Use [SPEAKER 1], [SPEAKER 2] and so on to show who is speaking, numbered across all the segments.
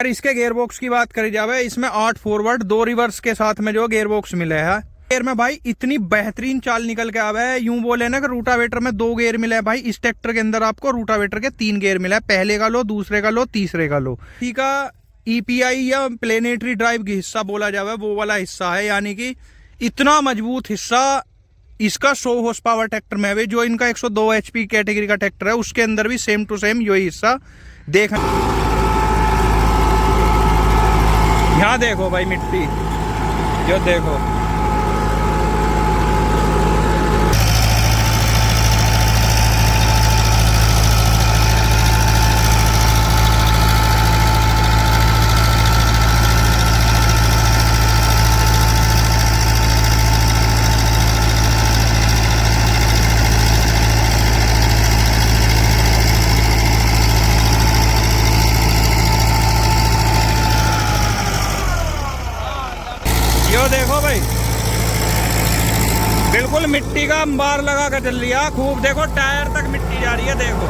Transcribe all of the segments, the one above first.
[SPEAKER 1] अगर इसके gear box की बात करी जावे, इसमें 8 फॉरवर्ड 2 रिवर्स के साथ में जो गेयर बॉक्स मिले है। गेयर में भाई इतनी बेहतरीन चाल निकल के आवे है, यूं बोले ना कि रूटावेटर में 2 गेयर मिले है भाई, इस ट्रैक्टर के अंदर आपको रूटावेटर के 3 गेयर मिले है। पहले का लो, दूसरे का लो, तीसरे का लो। ठीक का ईपीआई या प्लेनेटरी ड्राइव की हिस्सा बोला जावे वो वाला हिस्सा है, यानी कि इतना मजबूत हिस्सा इसका 100 हॉर्स पावर ट्रैक्टर में है। जो इनका 102 HP कैटेगरी का ट्रैक्टर है उसके अंदर भी सेम टू सेम यही हिस्सा देखना। यहाँ देखो भाई मिट्टी, जो देखो देखो भाई, बिल्कुल मिट्टी का अंबार लगा कर चल लिया खूब। देखो टायर तक मिट्टी जा रही है, देखो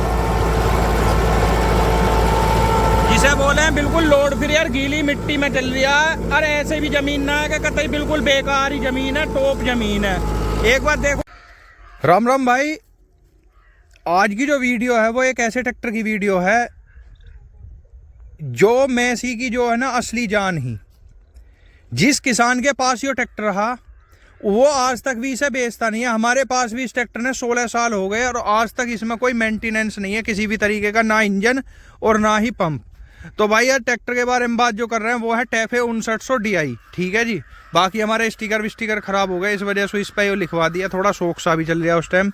[SPEAKER 1] जिसे बोले हैं बिल्कुल लोड फ्री यार, गीली मिट्टी में चल रही है। अरे ऐसे भी जमीन ना है कि कतई बिल्कुल बेकार ही जमीन है, टॉप जमीन है। एक बार देखो। राम राम भाई, आज की जो वीडियो है वो एक ऐसे ट्रैक्टर की वीडियो है जो मैसी की जो है ना असली जान ही। जिस किसान के पास ये ट्रैक्टर रहा वो आज तक भी इसे बेचता नहीं है। हमारे पास भी इस ट्रैक्टर ने 16 साल हो गए और आज तक इसमें कोई मेंटेनेंस नहीं है किसी भी तरीके का, ना इंजन और ना ही पंप। तो भाई यार ट्रैक्टर के बारे में बात जो कर रहे हैं वो है टैफे 5900 DI। ठीक है जी, बाकी हमारे स्टिकर खराब हो गए, इस वजह से इस पर लिखवा दिया। थोड़ा शौक सा भी चल रहा है उस टाइम।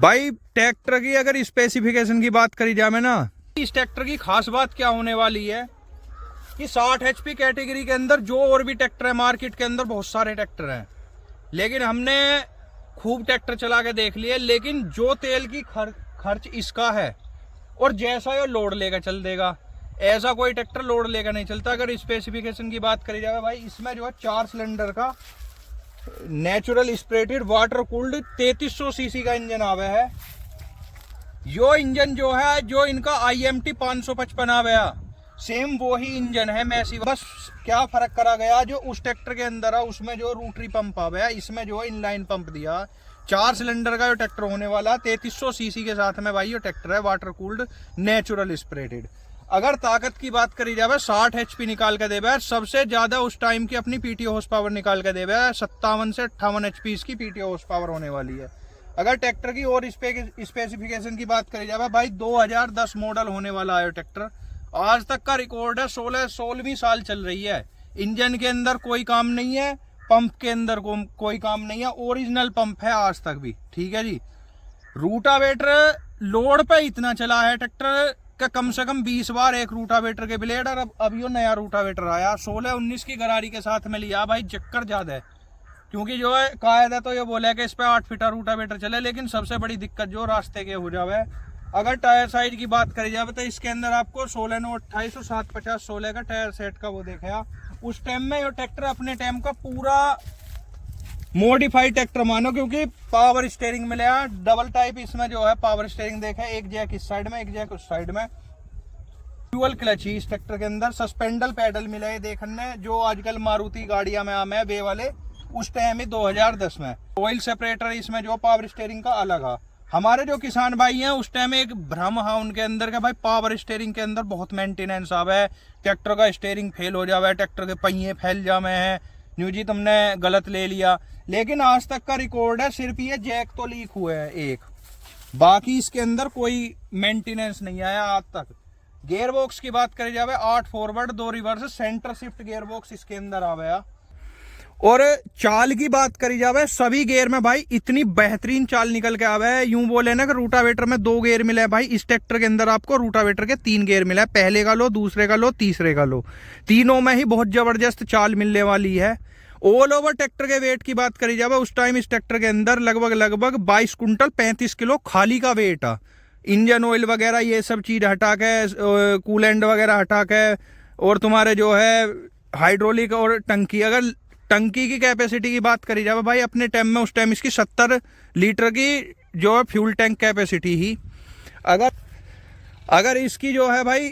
[SPEAKER 1] भाई ट्रैक्टर की अगर स्पेसिफिकेशन की बात करी जाए ना, इस ट्रैक्टर की खास बात क्या होने वाली है कि 60 HP कैटेगरी के अंदर जो और भी ट्रैक्टर है मार्केट के अंदर, बहुत सारे ट्रैक्टर हैं, लेकिन हमने खूब ट्रैक्टर चला के देख लिए, लेकिन जो तेल की खर्च इसका है और जैसा ये लोड लेकर चल देगा, ऐसा कोई ट्रैक्टर लोड लेकर नहीं चलता। अगर स्पेसिफिकेशन की बात करी जाए भाई, इसमें जो है 4 सिलेंडर का natural aspirated water cooled 3300 CC का इंजन आवे है। यो इंजन जो है, जो इनका IMT 555 आवे है, सेम वो ही इंजन है मैसी। बस क्या फर्क करा गया, जो उस ट्रैक्टर के अंदर है उसमें जो रोटरी पंप आ गया, इसमें जो है इनलाइन पंप दिया। 4 सिलेंडर का जो ट्रैक्टर होने वाला 3300 सीसी के साथ में भाई ये ट्रैक्टर है वाटर कूल्ड नेचुरल एस्पिरेटेड। अगर ताकत की बात करी जाए 60 HP निकाल के देवे, सबसे ज्यादा उस टाइम की अपनी PTO हॉर्स पावर निकाल के देवे, 57 से 58 HP इसकी PTO हॉर्स पावर होने वाली है। अगर ट्रैक्टर की और स्पेसिफिकेशन की बात करी जाए भाई, 2010 मॉडल होने वाला है ट्रैक्टर। आज तक का रिकॉर्ड है, 16वीं साल चल रही है। इंजन के अंदर कोई काम नहीं है, पंप के अंदर कोई काम नहीं है, ओरिजिनल पंप है आज तक भी। ठीक है जी। रूटावेटर लोड पे इतना चला है ट्रैक्टर का, कम से कम 20 बार एक रूटावेटर के ब्लेड, और अब यो नया रूटावेटर आया 16-19 की गरारी के साथ में लिया भाई। चक्कर ज्यादा है क्योंकि जो है कायदा तो ये बोला है कि इस पे 8 फीटा रूटावेटर चले, लेकिन सबसे बड़ी दिक्कत जो रास्ते के हो जावे। अगर टायर साइज की बात करी जाए तो इसके अंदर आपको 16 28 और 750 16 का टायर सेट का वो देखा। उस टाइम में ये ट्रैक्टर अपने टाइम का पूरा मॉडिफाइड ट्रैक्टर मानो, क्योंकि पावर स्टीयरिंग मिला, डबल टाइप इसमें जो है पावर स्टीयरिंग देखा, एक जैक इस साइड में, एक जैक उस साइड में। ड्यूअल क्लच ही इस ट्रैक्टर के अंदर, सस्पेंडल पैडल मिला है देखने, जो आजकल मारुति गाड़ियां में आम है वे वाले, उस टाइम ही 2010 में। ऑयल सेपरेटर इसमें जो पावर स्टीयरिंग का अलग है। हमारे जो किसान भाई हैं उस टाइम एक भ्रम है उनके अंदर का भाई पावर स्टीयरिंग के अंदर बहुत मेंटेनेंस आवे है, ट्रैक्टर का स्टीयरिंग फेल हो जावे, ट्रैक्टर के पहिए फैल जावे हैं, न्यू जी तुमने गलत ले लिया। लेकिन आज तक का रिकॉर्ड है सिर्फ ये जैक तो लीक हुए है एक, बाकी इसके अंदर कोई मेंटेनेंस नहीं आया आज तक। गियर बॉक्स की बात करी जावे 8 forward 2 reverse centre shift gear box इसके अंदर आवे। और चाल की बात करी जावे, सभी गेयर में भाई इतनी बेहतरीन चाल निकल के आवे है। यूं बोले ना कि रूटावेटर में 2 गेयर मिले हैं भाई, इस ट्रैक्टर के अंदर आपको रूटावेटर के 3 गेयर मिला है। पहले का लो, दूसरे का लो, तीसरे का लो, तीनों में ही बहुत जबरदस्त चाल मिलने वाली है। ऑल ओवर ट्रैक्टर के वेट की बात करी जावे, उस टाइम इस ट्रैक्टर के अंदर लगभग 22 कुंटल 35 किलो खाली का वेट है। इंजन ऑयल वगैरह ये सब चीज हटा के, कूलेंट वगैरह हटा के, और तुम्हारे जो है हाइड्रोलिक और टंकी, अगर टंकी की कैपेसिटी की बात करी जाए भाई, अपने टाइम में उस टाइम इसकी 70 लीटर की जो है फ्यूल टैंक कैपेसिटी ही। अगर इसकी जो है भाई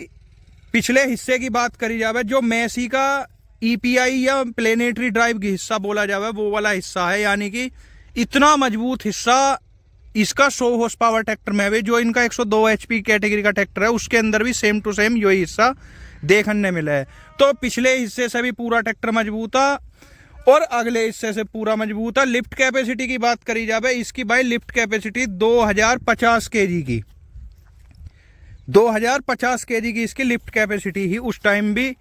[SPEAKER 1] पिछले हिस्से की बात करी जावे, जो मेसी का EPI या प्लेनेटरी ड्राइव की हिस्सा बोला जावे वो वाला हिस्सा है, यानी कि इतना मजबूत हिस्सा इसका 100 हॉर्स पावर ट्रैक्टर में भी, जो इनका 102 HP कैटेगरी का ट्रैक्टर है उसके अंदर भी सेम टू सेम यही हिस्सा देखने मिला है। तो पिछले हिस्से से भी पूरा ट्रैक्टर मजबूत है और अगले हिस्से से पूरा मजबूत है। लिफ्ट कैपेसिटी की बात करी जावे, इसकी भाई लिफ्ट कैपेसिटी 2050 kg की, 2050 kg की इसकी लिफ्ट कैपेसिटी ही उस टाइम भी।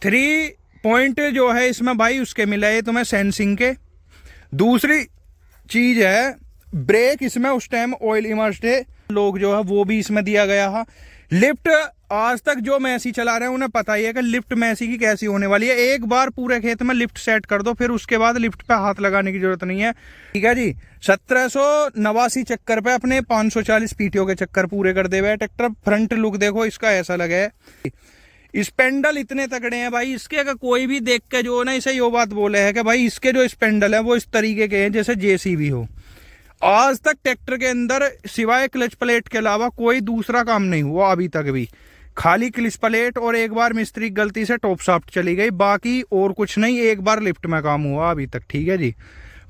[SPEAKER 1] 3 पॉइंट जो है इसमें भाई उसके मिला है तुम्हें सेंसिंग के। दूसरी चीज है ब्रेक, इसमें उस टाइम ऑयल इमर्स्ड है, लोग जो है वो भी इसमें दिया गया है। लिफ्ट आज तक जो मैसी चला रहे हैं उन्हें पता ही है कि लिफ्ट मैसी की कैसी होने वाली है। एक बार पूरे खेत में लिफ्ट सेट कर दो, फिर उसके बाद लिफ्ट पे हाथ लगाने की जरूरत नहीं है, ठीक है जी। 1789 चक्कर पे अपने 540 PTO के चक्कर पूरे कर दे हुए ट्रैक्टर। फ्रंट लुक देखो इसका ऐसा लगा है। स्पेंडल इतने तगड़े हैं भाई इसके, अगर कोई भी देख के जो ना इसे यो बात बोले है कि भाई इसके जो स्पेंडल है वो इस तरीके के हैं जैसे JCB हो। आज तक ट्रैक्टर के अंदर सिवाय क्लच प्लेट के अलावा कोई दूसरा काम नहीं हुआ अभी तक भी, खाली क्लच प्लेट और एक बार मिस्त्री गलती से टॉप शाफ्ट चली गई, बाकी और कुछ नहीं। एक बार लिफ्ट में काम हुआ अभी तक, ठीक है जी।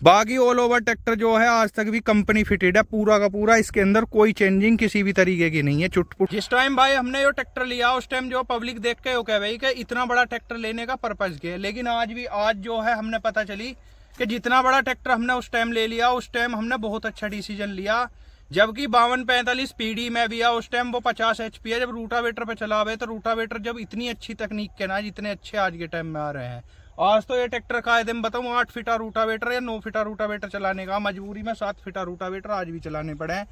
[SPEAKER 1] बाकी ऑल ओवर ट्रैक्टर जो है आज तक भी कंपनी फिटेड है पूरा का पूरा, इसके अंदर कोई चेंजिंग किसी भी तरीके की नहीं है चुटपुट। जिस टाइम भाई हमने ये ट्रैक्टर लिया उस टाइम जो पब्लिक देख के कह भाई कि इतना बड़ा ट्रैक्टर लेने का पर्पज क्या है, लेकिन आज जो है हमने पता चली कि जितना बड़ा ट्रैक्टर हमने उस टाइम ले लिया, उस टाइम हमने बहुत अच्छा डिसीजन लिया। जबकि 5245 PD में भी है, उस टाइम वो 50 HP है। जब रूटावेटर पे चला हुए तो रूटावेटर जब इतनी अच्छी तकनीक के ना जितने अच्छे आज के टाइम में आ रहे हैं, आज तो ये ट्रैक्टर कायदे में बताऊँ 8 फीटा रूटावेटर या 9 फीटा रूटावेटर चलाने का मजबूरी में 7 फीटा रूटावेटर आज भी चलाने पड़े हैं,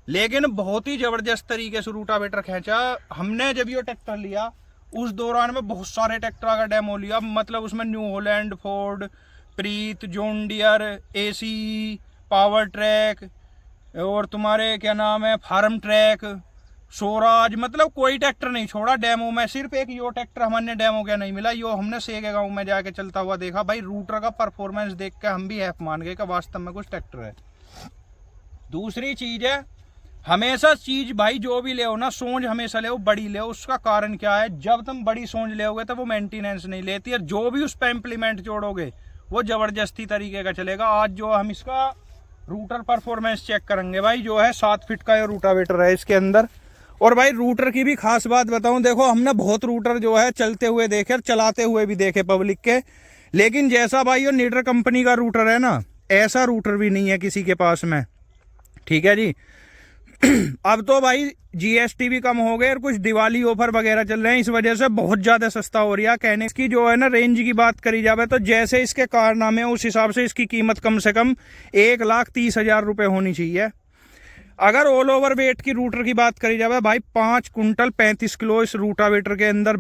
[SPEAKER 1] लेकिन बहुत ही जबरदस्त तरीके से रूटावेटर खींचा हमने। जब ये ट्रैक्टर लिया उस दौरान में बहुत सारे ट्रैक्टर का डेमो लिया, मतलब उसमें New Holland, Ford, Preet, John Deere, AC, Powertrac और तुम्हारे क्या नाम है फार्म ट्रैक, स्वराज, मतलब कोई ट्रैक्टर नहीं छोड़ा डेमो में। सिर्फ एक यो ट्रैक्टर हमारे डेमो क्या नहीं मिला, यो हमने सेगे गांव में जाके चलता हुआ देखा। भाई रूटर का परफॉर्मेंस देख के हम भी हैफ मान गए कि वास्तव में कुछ ट्रैक्टर है। दूसरी चीज है हमेशा चीज भाई जो भी ले ना सोच हमेशा ले बड़ी ले। उसका कारण क्या है, जब तुम बड़ी सोच ले तो वो मेंटेनेंस नहीं लेती है, जो भी उस पर इम्प्लीमेंट जोड़ोगे वो जबरदस्ती तरीके का चलेगा। आज जो हम इसका रूटर परफॉर्मेंस चेक करेंगे भाई, जो है 7 फीट का ये रूटावेटर है इसके अंदर। और भाई रूटर की भी खास बात बताऊं, देखो हमने बहुत रूटर जो है चलते हुए देखे और चलाते हुए भी देखे पब्लिक के, लेकिन जैसा भाई ये नीडर कंपनी का रूटर है ना, ऐसा रूटर भी नहीं है किसी के पास में, ठीक है जी। अब तो भाई GST भी कम हो गए और कुछ दिवाली ऑफर वगैरह चल रहे हैं, इस वजह से बहुत ज्यादा सस्ता हो रहा है। कहने की जो है ना रेंज की बात करी जाए तो जैसे इसके कारनामे उस हिसाब से इसकी कीमत कम से कम 1,30,000 रुपए होनी चाहिए। अगर ऑल ओवर वेट की रूटर की बात करी जाए भाई 5 कुंटल 35 किलो इस रूटावेटर के अंदर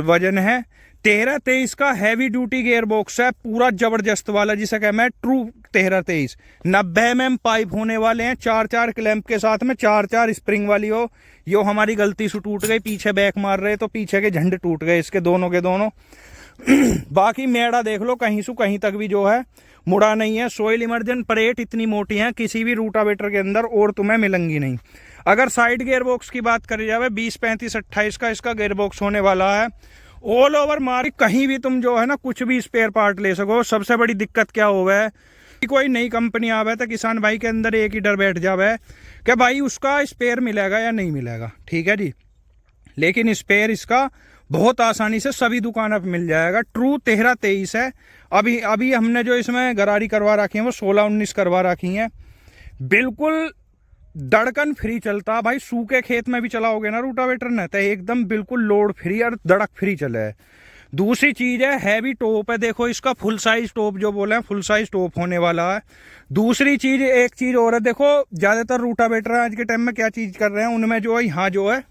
[SPEAKER 1] वजन है। 1323 का हैवी ड्यूटी गेयर बॉक्स है, पूरा जबरदस्त वाला जिसे कहते हैं ट्रू 1323। 90 mm पाइप होने वाले हैं, 4 क्लैंप के साथ में 4 स्प्रिंग वाली हो। यो हमारी गलती से टूट गई, पीछे बैक मार रहे तो पीछे के झंडे टूट गए इसके दोनों के दोनों। बाकी मेड़ा देख लो कहीं से कहीं तक भी जो है मुड़ा नहीं है। सोइल इमर्जन प्लेट इतनी मोटी है किसी भी रूटावेटर के अंदर और तुम्हें मिलेंगी नहीं। अगर साइड गेयर बॉक्स की बात करी जाए 20, 35, 28 का इसका गेयर बॉक्स होने वाला है। ऑल ओवर मार्केट कहीं भी तुम जो है ना कुछ भी स्पेयर पार्ट ले सको। सबसे बड़ी दिक्कत क्या हुआ है, कोई नई कंपनी आवे तो किसान भाई के अंदर एक ही डर बैठ जावे कि भाई उसका स्पेयर मिलेगा या नहीं मिलेगा, ठीक है जी। लेकिन स्पेयर इसका बहुत आसानी से सभी दुकानों पर मिल जाएगा। ट्रू 1323 है। अभी हमने जो इसमें गरारी करवा रखी है वो 16-19 करवा रखी है। बिल्कुल धड़कन फ्री चलता भाई, सूखे खेत में भी चलाओगे ना रूटावेटर ने तो एकदम बिल्कुल लोड फ्री और धड़क फ्री चले है। दूसरी चीज है हैवी टॉप है, देखो इसका फुल साइज टॉप जो बोले हैं फुल साइज टॉप होने वाला है। दूसरी चीज एक चीज और है, देखो ज्यादातर रूटावेटर आज के टाइम में क्या चीज कर रहे हैं, उनमें जो है यहाँ जो है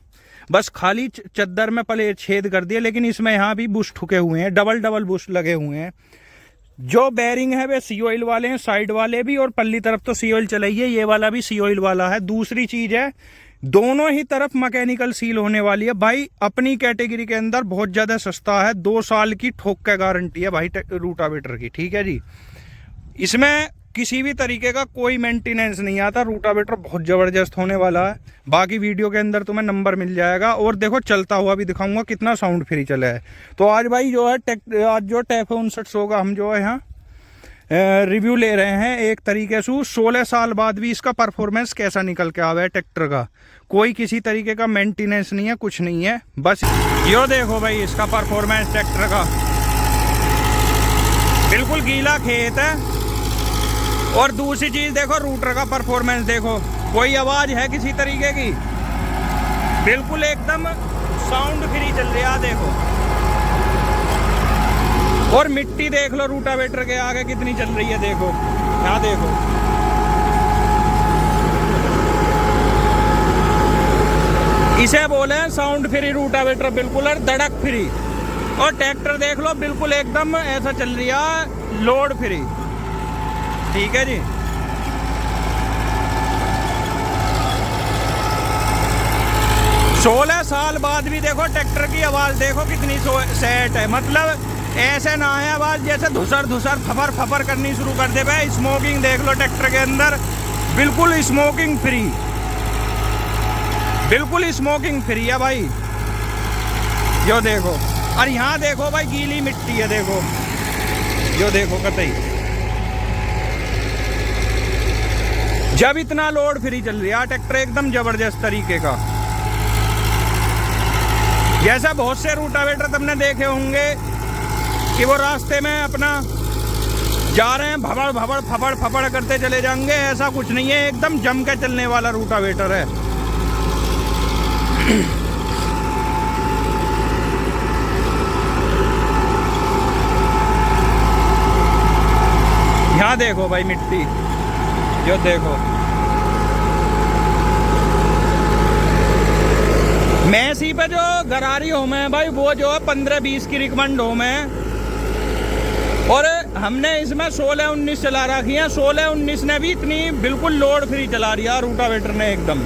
[SPEAKER 1] बस खाली चद्दर में पले छेद कर दिए, लेकिन इसमें यहाँ भी बुश ठुके हुए हैं, डबल बुश लगे हुए हैं। जो बेरिंग है वे सी ऑयल वाले हैं, साइड वाले भी, और पल्ली तरफ तो सी ऑयल चलाइए, ये वाला भी सी ऑयल वाला है। दूसरी चीज है दोनों ही तरफ मैकेनिकल सील होने वाली है भाई। अपनी कैटेगरी के अंदर बहुत ज्यादा सस्ता है, 2 साल की ठोक का गारंटी है भाई रूटावेटर की, ठीक है जी। इसमें किसी भी तरीके का कोई मेंटेनेंस नहीं आता। रूटावेटर बहुत ज़बरदस्त होने वाला है। बाकी वीडियो के अंदर तुम्हें नंबर मिल जाएगा। और देखो चलता हुआ भी दिखाऊंगा कितना साउंड फ्री चला है। तो आज भाई जो है आज जो टैफे 5900 का हम जो है यहाँ रिव्यू ले रहे हैं एक तरीके से 16 साल बाद भी इसका परफॉर्मेंस कैसा निकल के आवा है ट्रैक्टर का। कोई किसी तरीके का मेंटेनेंस नहीं है, कुछ नहीं है। बस यो देखो भाई इसका परफॉर्मेंस ट्रैक्टर का, बिल्कुल गीला खेत है। और दूसरी चीज देखो रूटर का परफॉर्मेंस देखो, कोई आवाज है किसी तरीके की, बिल्कुल एकदम साउंड फ्री चल रहा है देखो। और मिट्टी देख लो रूटावेटर के आगे कितनी चल रही है देखो, यहाँ देखो। इसे बोले साउंड फ्री रूटावेटर, बिल्कुल और धड़क फ्री। और ट्रैक्टर देख लो बिल्कुल एकदम ऐसा चल रहा है लोड फ्री। ठीक है जी। सोलह साल बाद भी देखो ट्रैक्टर की आवाज देखो कितनी सेट है। मतलब ऐसे ना है आवाज जैसे धुसर धुसर फफर फफर करनी शुरू कर दे भाई। स्मोकिंग देख लो ट्रैक्टर के अंदर, बिल्कुल स्मोकिंग फ्री, बिल्कुल स्मोकिंग फ्री है भाई। जो देखो, और यहाँ देखो भाई गीली मिट्टी है देखो, जो देखो कतई। जब इतना लोड फ्री चल रहा है ट्रैक्टर एकदम जबरदस्त तरीके का। जैसा बहुत से रूटावेटर तुमने देखे होंगे कि वो रास्ते में अपना जा रहे हैं भबड़ भबड़ फबड़ फबड़ करते चले जाएंगे, ऐसा कुछ नहीं है। एकदम जम के चलने वाला रूटावेटर है। यहाँ देखो भाई मिट्टी, जो देखो। मैसी पे जो गरारी होम है भाई वो जो है 15-20 की रिकमेंड होम है। और हमने इसमें 16-19 चला रखी है। 16-19 ने भी इतनी बिल्कुल लोड फ्री चला रही है रूटावेटर ने एकदम।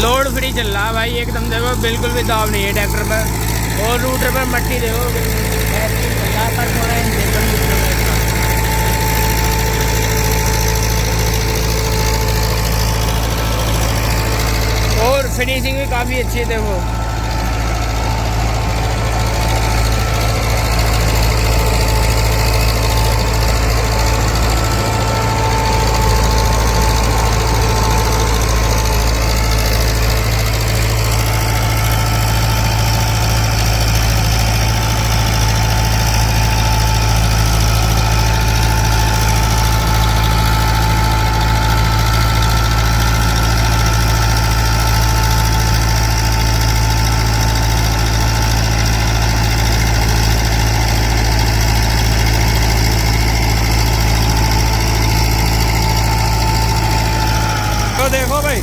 [SPEAKER 2] लोड फ्री चल रहा है भाई एकदम। देखो बिल्कुल भी दाब नहीं है ट्रैक्टर पर। और रूटर पर मट्टी देखो और फिनिशिंग भी काफ़ी अच्छी है देखो।
[SPEAKER 1] देखो भाई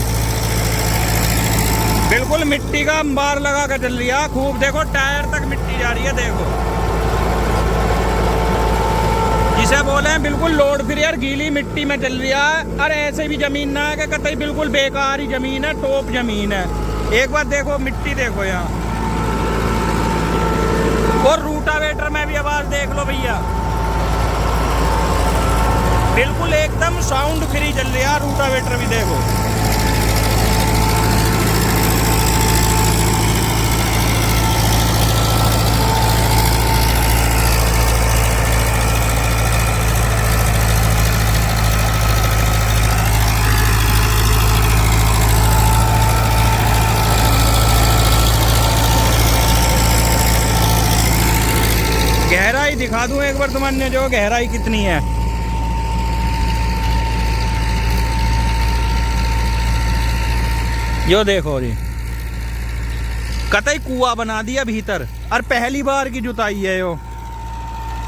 [SPEAKER 1] बिल्कुल मिट्टी का अंबार लगा कर चल रही है खूब। देखो टायर तक मिट्टी जा रही है देखो। जिसे बोले हैं बिल्कुल लोड फ्री और गीली मिट्टी में चल रही है। और ऐसे भी जमीन ना है कि कतई बिल्कुल बेकार ही जमीन है, टॉप जमीन है। एक बार देखो मिट्टी देखो यहाँ। और रूटावेटर में भी आवाज देख लो भैया, बिल्कुल एकदम साउंड फ्री चल रही है रूटावेटर भी देखो। गहराई दिखा दूं एक बार तुम्हारे, जो गहराई कितनी है। यो देखो जी, कतई कुआं बना दिया भीतर। और पहली बार की जुताई है यो।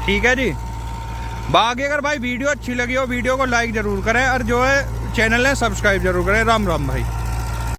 [SPEAKER 1] ठीक है जी। बाकी अगर भाई वीडियो अच्छी लगी हो वीडियो को लाइक जरूर करें और जो है चैनल है सब्सक्राइब जरूर करें। राम राम भाई।